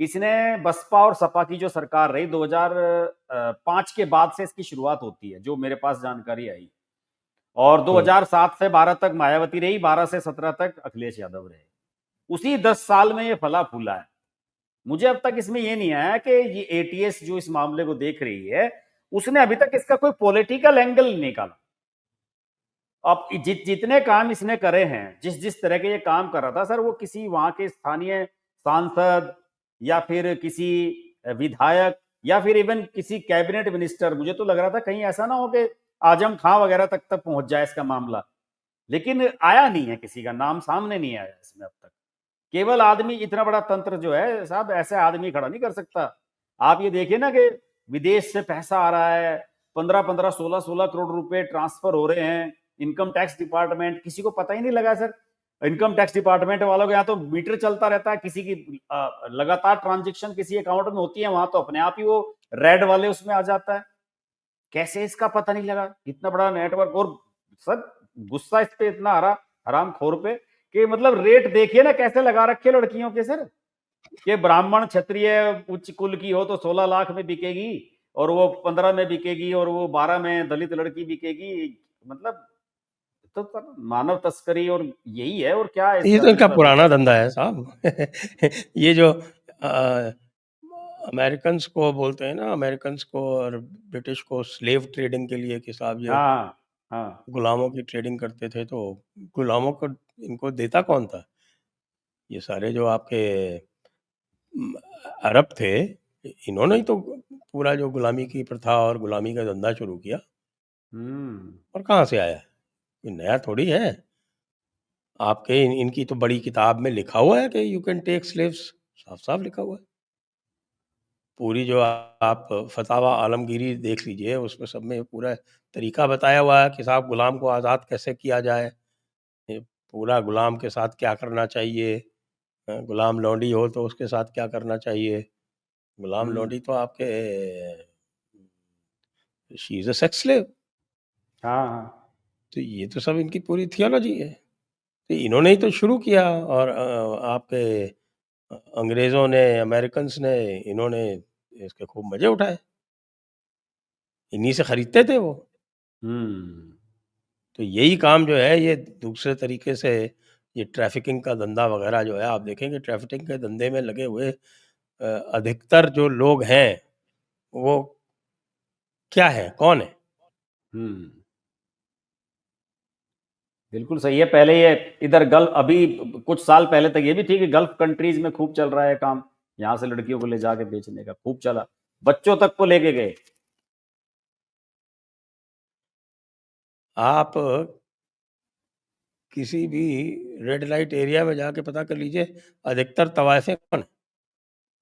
इसने बसपा और सपा की जो सरकार रही 2005 के बाद से इसकी शुरुआत होती है, जो मेरे पास जानकारी आई। और हुँ। 2007 से 12 तक मायावती रही, 12 से 17 तक अखिलेश यादव रहे। उसी 10 साल में ये फला फूला है। मुझे अब तक इसमें ये नहीं आया कि ये एटीएस जो इस मामले को देख रही है, उसने अभी तक इसका कोई पॉलिटिकल एंगल नहीं निकाला। अब जितने काम इसने करे हैं, जिस जिस तरह के ये काम कर रहा था सर, वो किसी वहां के स्थानीय सांसद या फिर किसी विधायक या फिर इवन किसी कैबिनेट मिनिस्टर, मुझे तो लग रहा था कहीं ऐसा ना हो कि आजम खां वगैरह तक तक पहुंच जाए इसका मामला। लेकिन आया नहीं है, किसी का नाम सामने नहीं आया इसमें अब तक। केवल आदमी, इतना बड़ा तंत्र जो है साहब, ऐसे आदमी खड़ा नहीं कर सकता। आप ये देखिए ना कि विदेश से पैसा आ रहा है, 15-15, 16-16 करोड़ रुपए ट्रांसफर हो रहे हैं। इनकम टैक्स डिपार्टमेंट, किसी को पता ही नहीं लगा सर। इनकम टैक्स डिपार्टमेंट वालों के यहाँ तो मीटर चलता रहता है, किसी की लगातार ट्रांजेक्शन किसी अकाउंट में होती है, वहां तो अपने आप ही वो रेड वाले उसमें आ जाता है। कैसे इसका पता नहीं लगा, इतना बड़ा नेटवर्क। और सर गुस्सा इस पे इतना आ रहा, हराम खोर पे, कि मतलब रेट देखिए ना कैसे लगा रखे लड़कियों के सर। कि ब्राह्मण क्षत्रिय उच्च कुल की हो तो 16 लाख में बिकेगी, और वो 15 में बिकेगी, और वो 12 में दलित लड़की बिकेगी। मतलब तो मानव तस्करी और यही है, और क्या है ये इसका तो इनका मतलब? पुराना धंधा है साहब। ये जो अमेरिकन्स को बोलते हैं ना, अमेरिकन्स को और ब्रिटिश को स्लेव ट्रेडिंग के लिए कि साहब ये हाँ, हाँ। गुलामों की ट्रेडिंग करते थे, तो गुलामों को इनको देता कौन था? ये सारे जो आपके म, अरब थे, इन्होंने ही तो पूरा जो गुलामी की प्रथा और गुलामी का धंधा शुरू किया। हम्म। और कहाँ से आया? कोई नया थोड़ी है। आपके इनकी तो बड़ी किताब में लिखा हुआ है कि यू कैन टेक स्लेव्स, साफ साफ लिखा हुआ है। पूरी जो आप फतावा आलमगीरी देख लीजिए, उसमें सब में पूरा तरीका बताया हुआ है कि साहब गुलाम को आज़ाद कैसे किया जाए, ये पूरा गुलाम के साथ क्या करना चाहिए, गुलाम लौंडी हो तो उसके साथ क्या करना चाहिए। गुलाम हम्म। लौंडी तो आपके she is a sex slave. हाँ, हाँ। तो ये तो सब इनकी पूरी थियोलॉजी है। तो इन्होंने ही तो शुरू किया, और आपके अंग्रेज़ों ने, अमेरिकन्स ने, इन्होंने इसके खूब मज़े उठाए। इन्हीं से खरीदते थे वो। हम्म। तो यही काम जो है ये दूसरे तरीके से, ये ट्रैफिकिंग का धंधा वगैरह जो है, आप देखेंगे ट्रैफिकिंग के धंधे में लगे हुए अधिकतर जो लोग हैं, वो क्या है, कौन है? हम्म। बिल्कुल सही है। पहले ये इधर गल्फ, अभी कुछ साल पहले तक ये भी थी कि गल्फ कंट्रीज में खूब चल रहा है काम, यहाँ से लड़कियों को ले जाके बेचने का खूब चला, बच्चों तक को लेके गए। आप किसी भी रेड लाइट एरिया में जाके पता कर लीजिए, अधिकतर तवायफें कौन है?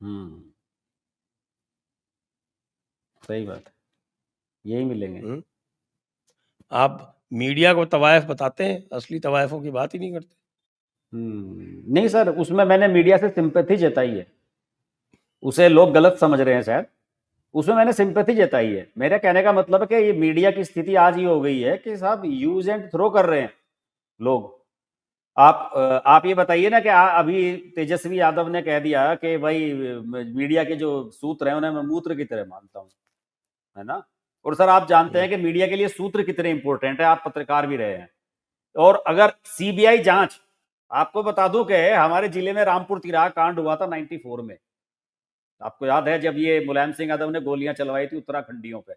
हम्म। सही बात है, यही मिलेंगे। हम्म? आप मीडिया को तवायफ बताते हैं, असली तवायफों की बात ही नहीं करते। नहीं सर, उसमें मैंने मीडिया से सिंपैथी जताई है, उसे लोग गलत समझ रहे हैं शायद। उसमें मैंने सिंपैथी जताई है। मेरे कहने का मतलब है कि ये मीडिया की स्थिति आज ये हो गई है कि साहब यूज एंड थ्रो कर रहे हैं लोग। आप ये बताइए ना कि अभी तेजस्वी यादव ने कह दिया कि भाई मीडिया के जो सूत्र हैं उन्हें मैं मूत्र की तरह मानता हूं, है ना? और सर आप जानते हम्म, हैं कि मीडिया के लिए सूत्र कितने इंपॉर्टेंट है, आप पत्रकार भी रहे हैं। और अगर सीबीआई जांच, आपको बता दूं कि हमारे जिले में रामपुर तिराहा कांड हुआ था 94 में। आपको याद है जब ये मुलायम सिंह यादव ने गोलियां चलवाई थी उत्तराखंडियों पे,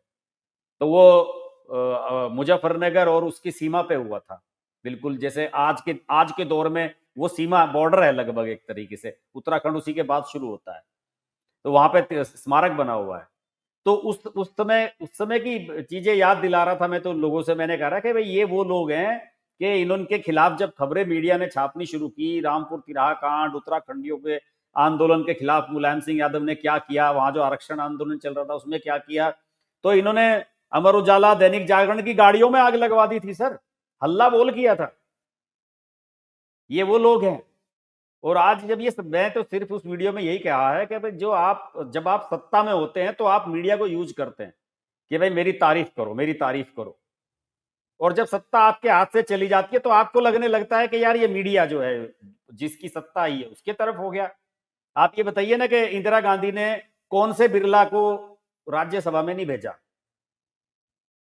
तो वो मुजफ्फरनगर और उसकी सीमा पे हुआ था। बिल्कुल जैसे आज के दौर में वो सीमा बॉर्डर है लगभग, एक तरीके से उत्तराखंड उसी के बाद शुरू होता है। तो वहां पे स्मारक बना हुआ है। तो उस समय की चीजें याद दिला रहा था मैं, तो लोगों से मैंने कहा रहा कि भाई ये वो लोग हैं कि इनके खिलाफ जब खबरें मीडिया ने छापनी शुरू की, रामपुर तिराहा कांड, उत्तराखंडियों के आंदोलन के खिलाफ मुलायम सिंह यादव ने क्या किया, वहां जो आरक्षण आंदोलन चल रहा था उसमें क्या किया, तो इन्होंने अमर उजाला, दैनिक जागरण की गाड़ियों में आग लगवा दी थी सर, हल्ला बोल किया था। ये वो लोग हैं। और आज जब ये सब, मैं तो सिर्फ उस वीडियो में यही कहा है कि भाई जब आप सत्ता में होते हैं तो आप मीडिया को यूज करते हैं कि भाई मेरी तारीफ करो, मेरी तारीफ करो। और जब सत्ता आपके हाथ से चली जाती है तो आपको लगने लगता है कि यार ये मीडिया जो है जिसकी सत्ता आई है उसके तरफ हो गया। आप ये बताइए ना कि इंदिरा गांधी ने कौन से बिरला को राज्यसभा में नहीं भेजा?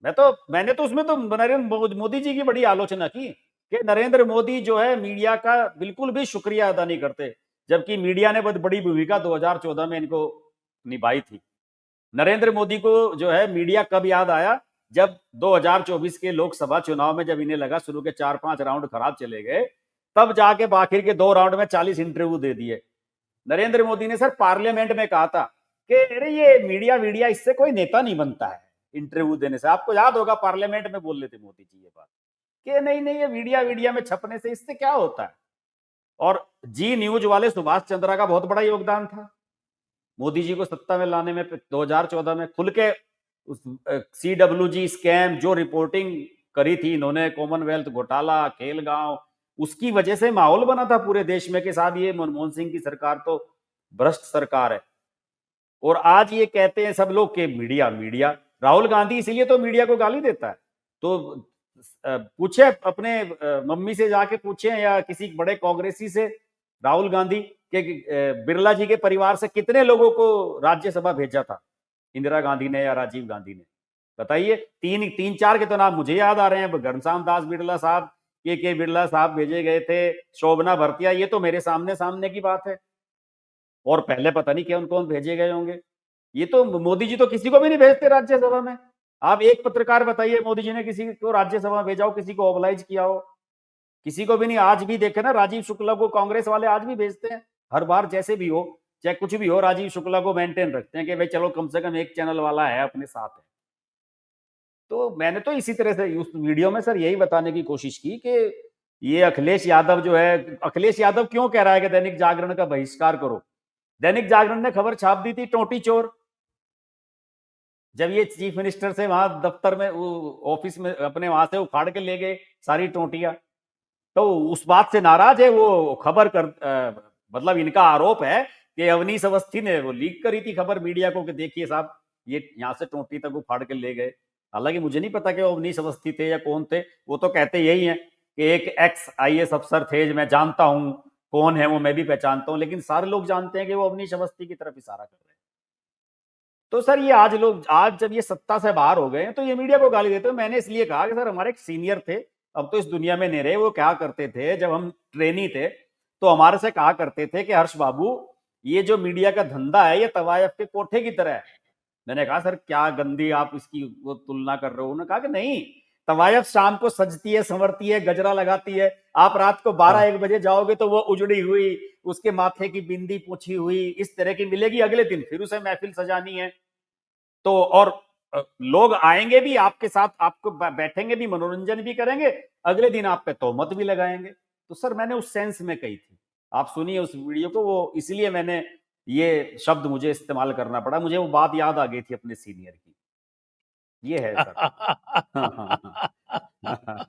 मैंने तो उसमें तो नरेंद्र मोदी जी की बड़ी आलोचना की कि नरेंद्र मोदी जो है मीडिया का बिल्कुल भी शुक्रिया अदा नहीं करते, जबकि मीडिया ने बहुत बड़ी भूमिका 2014 में इनको निभाई थी। नरेंद्र मोदी को जो है मीडिया कब याद आया? जब 2024 के लोकसभा चुनाव में जब इन्हें लगा शुरू के 4-5 राउंड खराब चले गए, तब जाके आखिर के 2 राउंड में 40 इंटरव्यू दे दिए। नरेंद्र मोदी ने सर पार्लियामेंट में कहा था कि अरे ये मीडिया मीडिया इससे कोई नेता नहीं बनता है इंटरव्यू देने से। आपको याद होगा पार्लियामेंट में बोल रहे थे मोदी जी ये बात कि नहीं नहीं ये मीडिया मीडिया में छपने से इससे क्या होता है। और जी न्यूज वाले सुभाष चंद्रा का बहुत बड़ा योगदान था मोदी जी को सत्ता में लाने में। 2014 में खुल के उस CWG स्कैम जो रिपोर्टिंग करी थी इन्होंने, कॉमनवेल्थ घोटाला, खेलगांव, उसकी वजह से माहौल बना था पूरे देश में कि साहब ये मनमोहन सिंह की सरकार तो भ्रष्ट सरकार है। और आज ये कहते हैं सब लोग कि मीडिया मीडिया, राहुल गांधी इसीलिए तो मीडिया को गाली देता है। तो पूछे अपने मम्मी से जाके पूछे या किसी बड़े कांग्रेसी से, राहुल गांधी कि बिरला जी के परिवार से कितने लोगों को राज्यसभा भेजा था इंदिरा गांधी ने या राजीव गांधी ने? बताइए। तीन तीन चार के तो नाम मुझे याद आ रहे हैं, घनश्याम दास बिरला साहब, के बिरला साहब भेजे गए थे, शोभना भरतिया, ये तो मेरे सामने सामने की बात है। और पहले पता नहीं कौन कौन भेजे गए होंगे। ये तो मोदी जी तो किसी को भी नहीं भेजते राज्यसभा में। आप एक पत्रकार बताइए मोदी जी ने किसी को राज्यसभा में भेजा हो, किसी को ओबलाइज किया हो? किसी को भी नहीं। आज भी देखे ना, राजीव शुक्ला को कांग्रेस वाले आज भी भेजते हैं हर बार, जैसे भी हो, चाहे कुछ भी हो, राजीव शुक्ला को मेंटेन रखते हैं कि भाई चलो कम से कम एक चैनल वाला है अपने साथ है। तो मैंने तो इसी तरह से उस वीडियो में सर यही बताने की कोशिश की कि ये अखिलेश यादव जो है, अखिलेश यादव क्यों कह रहा है कि दैनिक जागरण का बहिष्कार करो? दैनिक जागरण ने खबर छाप दी थी टोटी चोर, जब ये चीफ मिनिस्टर से वहां दफ्तर में, ऑफिस में अपने, वहां से उखाड़ के ले गए सारी टोटियां। तो उस बात से नाराज है वो खबर कर, मतलब इनका आरोप है कि अवनीश अवस्थी ने वो लीक करी थी खबर मीडिया को कि देखिए साहब ये यहाँ से टोटी तक उखाड़ के ले गए। हालांकि मुझे नहीं पता कि वो अवनीश अवस्थी थे या कौन थे। वो तो कहते यही है कि एक एक्स IAS अफसर थे, मैं जानता हूं कौन है वो, मैं भी पहचानता हूं, लेकिन सारे लोग जानते हैं कि वो अवनीश अवस्थी की तरफ इशारा कर रहे हैं। तो सर ये आज लोग, आज जब ये सत्ता से बाहर हो गए हैं तो ये मीडिया को गाली देते हैं। मैंने इसलिए कहा कि सर हमारे एक सीनियर थे, अब तो इस दुनिया में नहीं रहे, वो क्या करते थे जब हम ट्रेनी थे तो हमारे से कहा करते थे कि हर्ष बाबू ये जो मीडिया का धंधा है ये तवायफ के कोठे की तरह है। मैंने कहा सर क्या गंदी आप इसकी वो तुलना कर रहे हो? उन्होंने कहा कि नहीं, तवायफ शाम को सजती है, संवरती है, गजरा लगाती है, आप रात को 12-1 बजे जाओगे तो वो उजड़ी हुई, उसके माथे की बिंदी पूछी हुई इस तरह की मिलेगी। अगले दिन फिर उसे महफिल सजानी है। तो और लोग आएंगे भी आपके साथ, आपको बैठेंगे भी, मनोरंजन भी करेंगे, अगले दिन आप पे तोहमत भी लगाएंगे। तो सर मैंने उस सेंस में कही थी, आप सुनिए उस वीडियो को, वो इसलिए मैंने ये शब्द मुझे इस्तेमाल करना पड़ा, मुझे वो बात याद आ गई थी अपने सीनियर की। ये है सर। हाँ, हाँ, हाँ।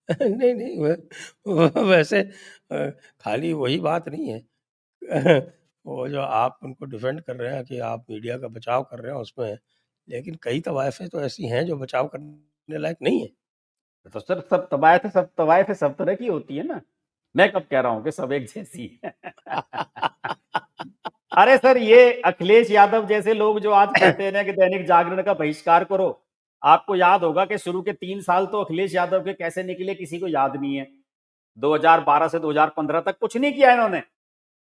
नहीं नहीं वैसे खाली वही बात नहीं है। वो जो आप उनको डिफेंड कर रहे हैं कि आप मीडिया का बचाव कर रहे हैं उसमें, लेकिन कई तवायफें तो ऐसी हैं जो बचाव करने लायक नहीं है। तो सर सब तवायफें सब तरह की होती है ना। मैं कब कह रहा हूं कि सब एक जैसी है? अरे सर ये अखिलेश यादव जैसे लोग जो आज कहते हैं ना कि दैनिक जागरण का बहिष्कार करो, आपको याद होगा कि शुरू के 3 साल तो अखिलेश यादव के कैसे निकले किसी को याद नहीं है। 2012 से 2015 तक कुछ नहीं किया इन्होंने।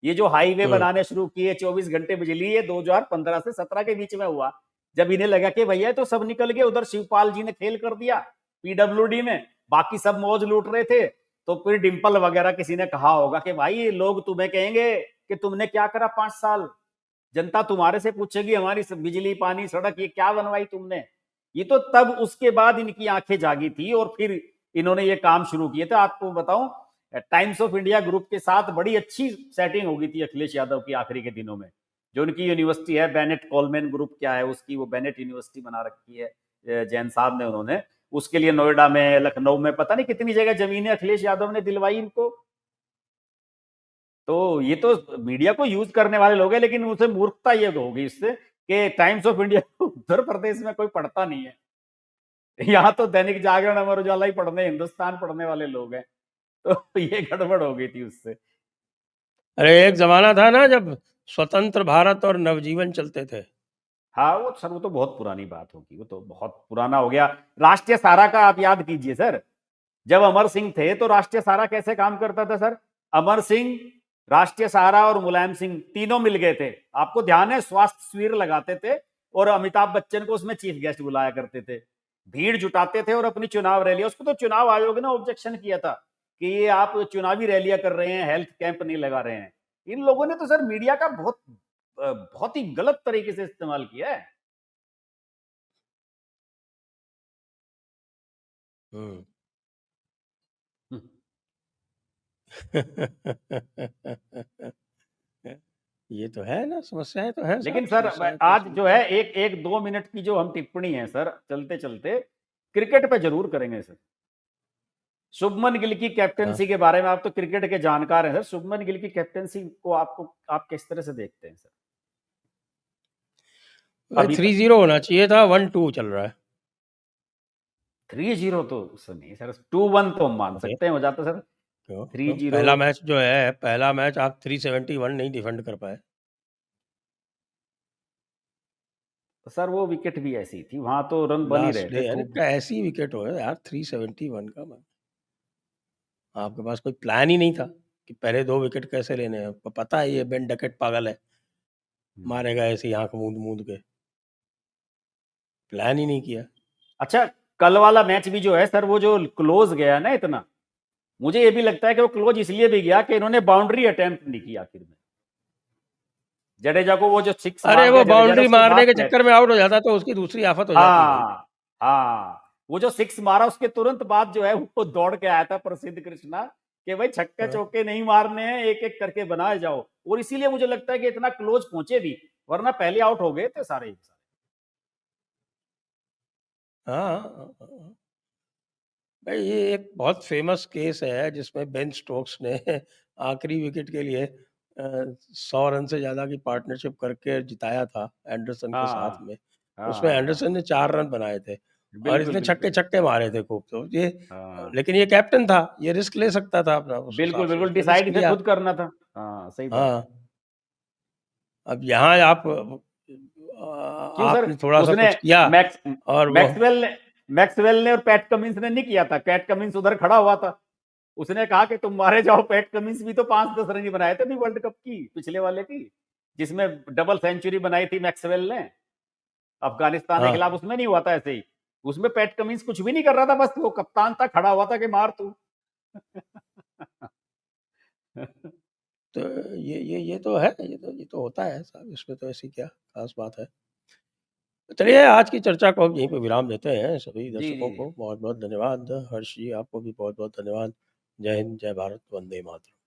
ये जो हाईवे हम्म। बनाने शुरू किए, 24 घंटे बिजली, ये 2015 से 17 के बीच में हुआ, जब इन्हें लगा कि भैया तो सब निकल गए, उधर शिवपाल जी ने खेल कर दिया PWD में, बाकी सब मौज लूट रहे थे। तो फिर डिंपल वगैरह किसी ने कहा होगा कि भाई लोग तुम्हें कहेंगे कि तुमने क्या करा 5 साल, जनता तुम्हारे से पूछेगी हमारी बिजली पानी सड़क ये क्या बनवाई तुमने। ये तो तब उसके बाद इनकी आंखें जागी थी और फिर इन्होंने ये काम शुरू किए थे। आपको बताऊं, टाइम्स ऑफ इंडिया ग्रुप के साथ बड़ी अच्छी सेटिंग हो गई थी अखिलेश यादव की आखिरी के दिनों में। जो उनकी यूनिवर्सिटी है बेनेट कोलमैन ग्रुप क्या है उसकी, वो बेनेट यूनिवर्सिटी बना रखी है जैन साहब ने, उन्होंने उसके लिए नोएडा में, लखनऊ में, पता नहीं कितनी जगह जमीनें अखिलेश यादव ने दिलवाई इनको। तो ये तो मीडिया को यूज करने वाले लोग हैं, लेकिन उसे मूर्खता ये होगी इससे कि times of India Uttar Pradesh में कोई पढ़ता नहीं है। यहाँ तो दैनिक जागरण, अमर उजाला ही पढ़ने, हिंदुस्तान पढ़ने वाले लोग हैं। तो ये गड़बड़ हो गई थी उससे। अरे एक जमाना था ना जब स्वतंत्र भारत और नवजीवन चलते थे। हाँ वो सर, वो तो बहुत पुरानी बात होगी, वो तो बहुत पुराना हो गया। राष्ट्रीय सहारा का आप याद कीजिए सर, जब अमर सिंह थे तो राष्ट्रीय सहारा कैसे काम करता था सर? अमर सिंह, राष्ट्रीय सहारा और मुलायम सिंह तीनों मिल गए थे, आपको ध्यान है, स्वास्थ्य शिविर लगाते थे और अमिताभ बच्चन को उसमें चीफ गेस्ट बुलाया करते थे, भीड़ जुटाते थे और अपनी चुनाव रैली, उसको तो चुनाव आयोग ने ऑब्जेक्शन किया था कि ये आप चुनावी रैलियां कर रहे हैं, हेल्थ कैंप नहीं लगा रहे हैं। इन लोगों ने तो सर मीडिया का बहुत ही गलत तरीके से इस्तेमाल किया है। हम्म। हम्म। ये तो है ना, समस्याएं तो हैं साहब, लेकिन सर समस्याएं तो आज इसमें जो है एक एक 2 मिनट की जो हम टिप्पणी है सर, चलते चलते क्रिकेट पे जरूर करेंगे सर। शुभमन गिल की हाँ। कैप्टनसी के बारे में, आप तो क्रिकेट के जानकार हैं सर, शुभमन गिल की कैप्टनसी को आपको, आप किस तरह से देखते हैं सर? भाई अभी तक 3-0 होना चाहिए था, 1-2 चल रहा है। 3-0 तो सर नहीं सर, 2-1 तो हम मान अरे सकते हैं हो जाता सर। क्यों? 3-0 पहला मैच जो है, पहला मैच आप 371 नहीं डिफेंड कर पाए। सर वो विकेट भी ऐसी थी, वहाँ तो रन बन ही लास्ट रहे थे डे, अरे खूब। क्या ऐसी विकेट हो यार 371 का आपके पास कोई प्लान ही नहीं था कि पहले 2 विकेट कैसे लेने हैं। आपको पता है ये बेन डकेट पागल है, मारेगा ऐसे ही आँख मूंद-मूंद के। प्लान ही नहीं किया। अच्छा, कल वाला मैच भी जो है सर, वो जो क्लोज गया ना इतना, मुझे ये भी लगता है कि वो क्लोज इसलिए भी गया कि इन्होंने बाउंड्री अटेम्प्ट नहीं की आखिर में। जडेजा को वो जो 6 अरे मार वो दिया जडेजा ने, बाउंड्री उसके मारने बाद के चक्कर में आउट हो जाता तो उसकी दूसरी आफत हो जाती भाई। हाँ हाँ, वो जो 6 मारा उसके तुरंत बाद जो है वो दौड़ के आया था प्रसिद्ध कृष्णा कि भाई छक्के हाँ। चौके नहीं मारने हैं, एक एक करके बनाए जाओ। और इसीलिए मुझे लगता है कि इतना क्लोज पहुंचे भी, वरना पहले आउट हो गए थे सारे ही सारे। हाँ, भाई ये एक बहुत फेमस केस है जिसमें बेन स्टोक्स ने आखिरी विकेट के लिए 100 रन से ज़्यादा की पार्टनरशिप करके जिताया था एंडरसन के साथ हाँ में। हाँ उसमें हाँ एंडरसन ने 4 रन बनाए थे और बिल्कुल इसने बिल्कुल। छक्के-छक्के मारे थे खूब। तो ये हाँ लेकिन ये कैप्टन था, ये रिस्क ले सकता था अपना उस हिसाब बिल्कुल से बिल्कुल, उसने रिस्क डिसाइड इसे लिया। खुद करना था। हाँ सही बात है। हाँ, अब यहाँ आप क्यों सर, आपने थोड़ा-सा उसने कुछ किया मैक्स और वो मैक्सवेल ने और पैट कमिंस ने नहीं किया था। पैट कमिंस उधर खड़ा हुआ था, उसने कहा कि तुम मारे जाओ। पैट कमिंस भी तो 5-10 रन ही बनाए थे अभी वर्ल्ड कप की पिछले वाले की, जिसमें डबल सेंचुरी बनाई थी मैक्सवेल ने अफगानिस्तान के हाँ, खिलाफ। उसमें नहीं हुआ था ऐसे ही, उसमें पैट कमिंस कुछ भी नहीं कर रहा था, बस वो कप्तान था, खड़ा हुआ था कि मार तू। तो ये तो है, ये तो होता है साहब, इसमें तो ऐसी क्या ख़ास बात है। चलिए आज की चर्चा को हम यहीं पे विराम देते हैं। सभी जी जी दर्शकों जी। को बहुत-बहुत धन्यवाद। हर्ष जी आपको भी बहुत-बहुत धन्यवाद। जय हिंद, जय भारत, वंदे मातरम।